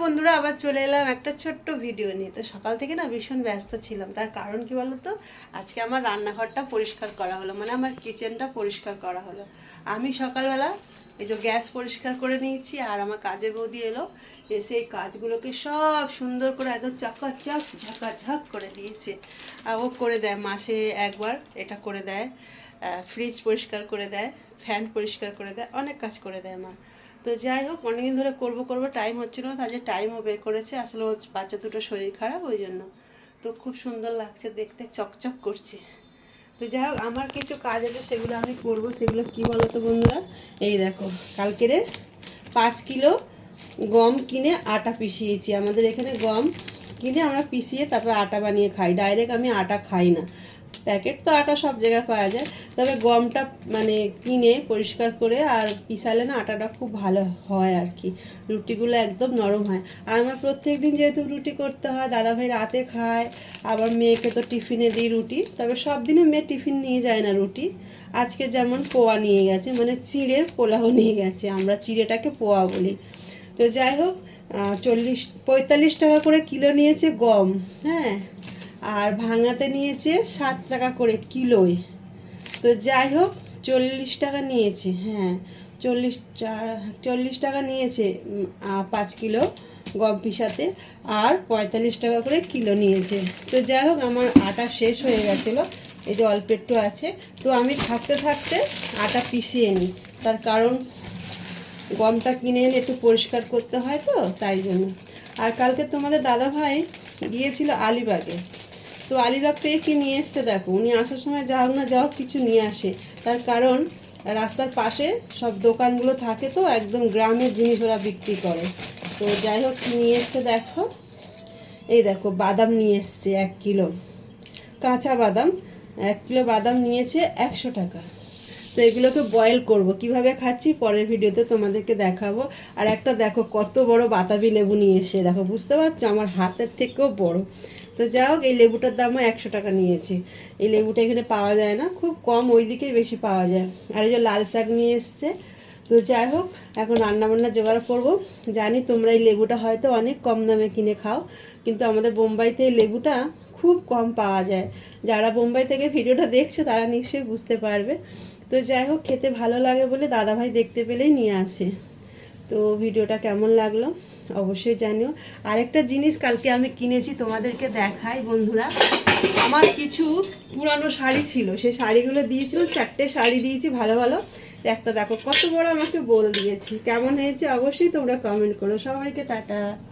বন্ধুরা, আবার চলে এলাম একটা ছোট্ট ভিডিও নিয়ে। তো সকাল থেকে না ভীষণ ব্যস্ত ছিলাম, তার কারণ কি বলতো, আজকে আমার রান্নাঘরটা পরিষ্কার করা হলো, মানে আমার কিচেনটা পরিষ্কার করা হলো। আমি সকালবেলা এই যে গ্যাস পরিষ্কার করে নিয়েছি, আর আমার কাজের বৌদি এলো, এসে এই কাজগুলোকে সব সুন্দর করে একদম চকাচক ঝাঁকাঝাঁক করে দিয়েছে। আর ও করে দেয় মাসে একবার, এটা করে দেয়, ফ্রিজ পরিষ্কার করে দেয়, ফ্যান পরিষ্কার করে দেয়, অনেক কাজ করে দেয় মা। তো যাই হোক, অনেকদিন ধরে করবো টাইম হচ্ছিল না, তাই টাইমও বের করেছে। আসলে ওর বাচ্চা দুটো শরীর খারাপ, ওই জন্য। তো খুব সুন্দর লাগছে দেখতে, চকচক করছে। তো যাই হোক, আমার কিছু কাজ আছে, সেগুলো আমি করব। সেগুলো কি বলো তো বন্ধুরা, এই দেখো, কালকেরে 5 কিলো গম কিনে আটা পিষিয়েছি। আমাদের এখানে গম কিনে আমরা পিষিয়ে তারপর আটা বানিয়ে খাই, ডাইরেক্ট আমি আটা খাই না। প্যাকেট তো আটা সব জায়গায় পাওয়া যায়, তবে গমটা মানে কিনে পরিষ্কার করে আর পিষালে না আটাটা খুব ভালো হয় আর কি, রুটিগুলো একদম নরম হয়। আর আমার প্রত্যেক দিন যেহেতু রুটি করতে হয়, দাদাভাই রাতে খায়, আবার মেয়েকে তো টিফিনে দিই রুটি। তবে সব দিনে মেয়ে টিফিন নিয়ে যায় না রুটি। আজকে যেমন পোয়া নিয়ে গেছে, মানে চিড়ের পোলাও নিয়ে গেছে, আমরা চিড়েটাকে পোয়া বলি। তো যাই হোক, 45 টাকা করে কিলো নিয়েছে গম, হ্যাঁ, আর ভাঙাতে নিয়েছে 7 টাকা করে কিলোয়। তো যাই হোক, 40 টাকা নিয়েছে, হ্যাঁ, 40 টাকা নিয়েছে 5 কিলো গম পিসাতে, আর 45 টাকা করে কিলো নিয়েছে। তো যাই হোক, আমার আটা শেষ হয়ে গেছিলো, এই যে অল্প একটু আছে। তো আমি থাকতে থাকতে আটা পিষিয়ে নিই, তার কারণ গমটা কিনে এনে একটু পরিষ্কার করতে হয়, তো তাই জন্য। আর কালকে তোমাদের দাদাভাই গিয়েছিল আলিবাগে। তো আলিবাগ থেকে কি নিয়ে এসছে দেখো, উনি আসার সময় যা হোক না যা হোক কিছু নিয়ে আসে, তার কারণ রাস্তার পাশে সব দোকানগুলো থাকে, তো একদম গ্রামের জিনিস ওরা বিক্রি করে। তো যাই হোক, কি নিয়ে এসছে দেখো, এই দেখো, বাদাম নিয়ে এসছে 1 কিলো, কাঁচা বাদাম। 1 কিলো বাদাম নিয়েছে 100 টাকা। তো এগুলোকে বয়েল করব, কিভাবে খাচ্ছি পরের ভিডিওতে তোমাদেরকে দেখাবো। আর একটা দেখো কত বড় বাতাবি লেবু নিয়ে এসে, দেখো, বুঝতে পারছো, আমার হাতের থেকেও বড়। তো যাই হোক, এই লেবুটার দামও 100 টাকা নিয়েছে। এই লেবুটা এখানে পাওয়া যায় না, খুব কম, ওই দিকেই বেশি পাওয়া যায়। আর এই যে লাল শাক নিয়ে এসছে। তো যাই হোক, এখন রান্নাবান্না জোগাড় করব। জানি তোমরা এই লেবুটা হয়তো অনেক কম দামে কিনে খাও, কিন্তু আমাদের বোম্বাইতে এই লেবুটা খুব কম পাওয়া যায়। যারা বোম্বাই থেকে ভিডিওটা দেখছো তারা নিশ্চয়ই বুঝতে পারবে। তো যাই হোক, খেতে ভালো লাগে বলে দাদাভাই দেখতে পেলেই নিয়ে আসে। তো ভিডিওটা কেমন লাগলো অবশ্যই জানিও। আরেকটা জিনিস কালকে আমি কিনেছি, তোমাদেরকে দেখাই বন্ধুরা। আমার কিছু পুরানো শাড়ি ছিল, সেই শাড়িগুলো দিয়েছিল, 4টে শাড়ি দিয়েছি ভালো ভালো। একটা দেখো কত বড় আমাকে বল দিয়েছি, কেমন হয়েছে অবশ্যই তোমরা কমেন্ট করো। সবাইকে টাটা।